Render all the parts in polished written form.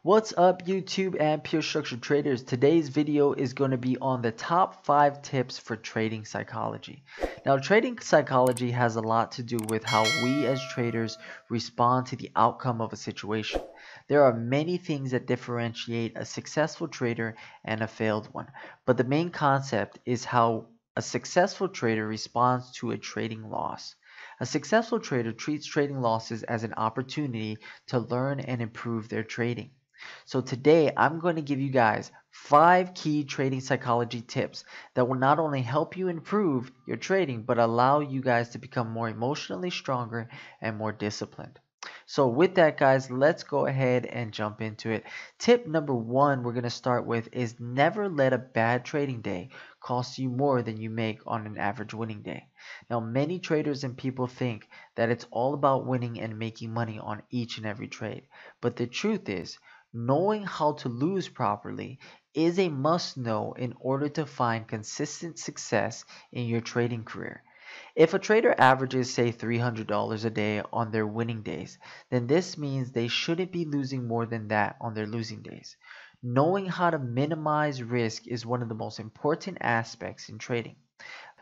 What's up YouTube and pure structured traders? Today's video is going to be on the top 5 tips for trading psychology. Now, trading psychology has a lot to do with how we as traders respond to the outcome of a situation. There are many things that differentiate a successful trader and a failed one, but the main concept is how a successful trader responds to a trading loss. A successful trader treats trading losses as an opportunity to learn and improve their trading. So today I'm going to give you guys 5 key trading psychology tips that will not only help you improve your trading, but allow you guys to become more emotionally stronger and more disciplined. So with that, guys, let's go ahead and jump into it. Tip number 1 we're going to start with is never let a bad trading day cost you more than you make on an average winning day. Now, many traders and people think that it's all about winning and making money on each and every trade. But the truth is, knowing how to lose properly is a must-know in order to find consistent success in your trading career. If a trader averages, say, $300 a day on their winning days, then this means they shouldn't be losing more than that on their losing days. Knowing how to minimize risk is one of the most important aspects in trading.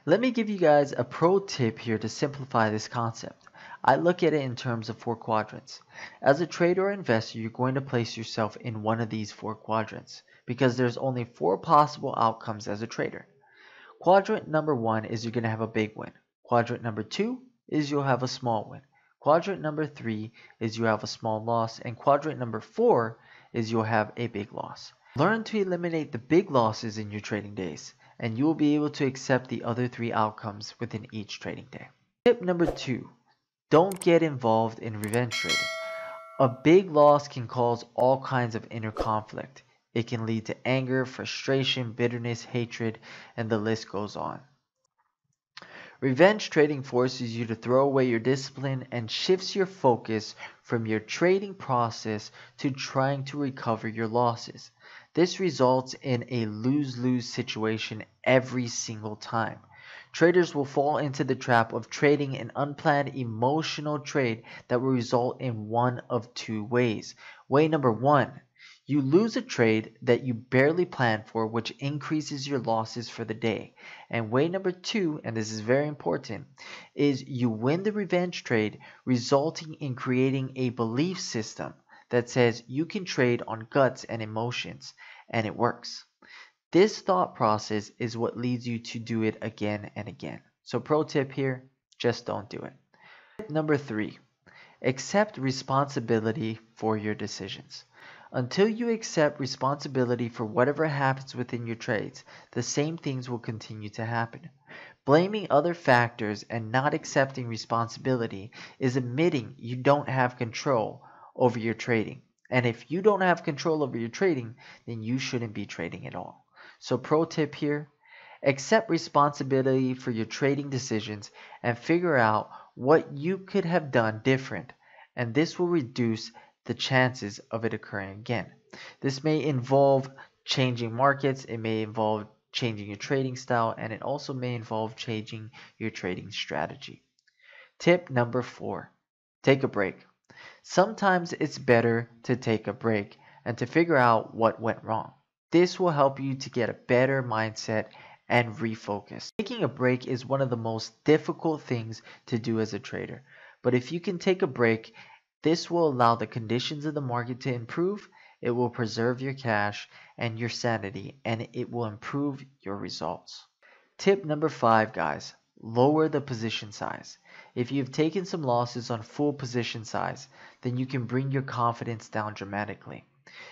Let me give you guys a pro tip here to simplify this concept. I look at it in terms of 4 quadrants. As a trader or investor, you're going to place yourself in one of these 4 quadrants because there's only 4 possible outcomes as a trader. Quadrant number 1 is you're going to have a big win. Quadrant number 2 is you'll have a small win. Quadrant number 3 is you have a small loss. And quadrant number 4 is you'll have a big loss. Learn to eliminate the big losses in your trading days, and you will be able to accept the other 3 outcomes within each trading day. Tip number 2. Don't get involved in revenge trading. A big loss can cause all kinds of inner conflict. It can lead to anger, frustration, bitterness, hatred, and the list goes on. Revenge trading forces you to throw away your discipline and shifts your focus from your trading process to trying to recover your losses. This results in a lose-lose situation every single time. Traders will fall into the trap of trading an unplanned emotional trade that will result in one of 2 ways. Way number 1, you lose a trade that you barely planned for, which increases your losses for the day. And way number 2, and this is very important, is you win the revenge trade, resulting in creating a belief system that says you can trade on guts and emotions, and it works. This thought process is what leads you to do it again and again. So pro tip here, just don't do it. Tip number 3, accept responsibility for your decisions. Until you accept responsibility for whatever happens within your trades, the same things will continue to happen. Blaming other factors and not accepting responsibility is admitting you don't have control over your trading. And if you don't have control over your trading, then you shouldn't be trading at all. So pro tip here, accept responsibility for your trading decisions and figure out what you could have done different, and this will reduce the chances of it occurring again. This may involve changing markets, it may involve changing your trading style, and it also may involve changing your trading strategy. Tip number 4, take a break. Sometimes it's better to take a break and to figure out what went wrong. This will help you to get a better mindset and refocus. Taking a break is one of the most difficult things to do as a trader. But if you can take a break, this will allow the conditions of the market to improve, it will preserve your cash and your sanity, and it will improve your results. Tip number 5, guys, lower the position size. If you've taken some losses on full position size, then you can bring your confidence down dramatically.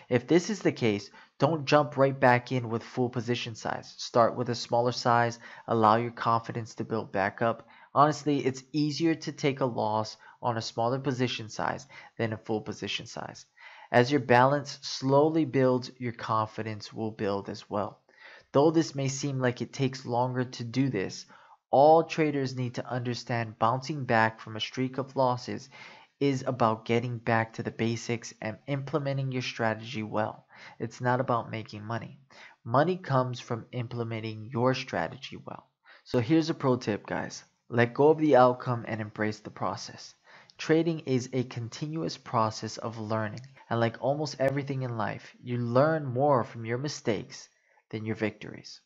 If this is the case, don't jump right back in with full position size. Start with a smaller size, allow your confidence to build back up. Honestly, it's easier to take a loss on a smaller position size than a full position size. As your balance slowly builds, your confidence will build as well. Though this may seem like it takes longer to do this, all traders need to understand bouncing back from a streak of losses is about getting back to the basics and implementing your strategy well. It's not about making money. Money comes from implementing your strategy well. So here's a pro tip, guys. Let go of the outcome and embrace the process. Trading is a continuous process of learning. And like almost everything in life, you learn more from your mistakes than your victories.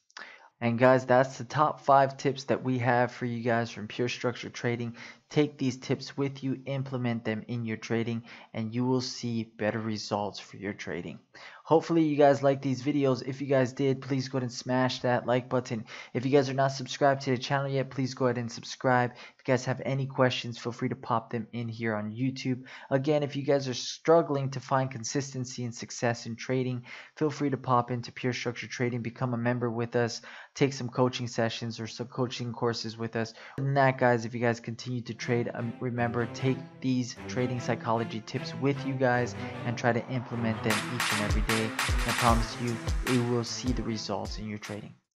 And guys, that's the top 5 tips that we have for you guys from Pure Structure Trading. Take these tips with you, implement them in your trading, and you will see better results for your trading. Hopefully you guys like these videos. If you guys did, please go ahead and smash that like button. If you guys are not subscribed to the channel yet, please go ahead and subscribe. If you guys have any questions, feel free to pop them in here on YouTube. Again, if you guys are struggling to find consistency and success in trading, feel free to pop into Pure Structure Trading, become a member with us, take some coaching sessions or some coaching courses with us. Other than that, guys, if you guys continue to trade, remember, take these trading psychology tips with you guys and try to implement them each and every day. And I promise you, you will see the results in your trading.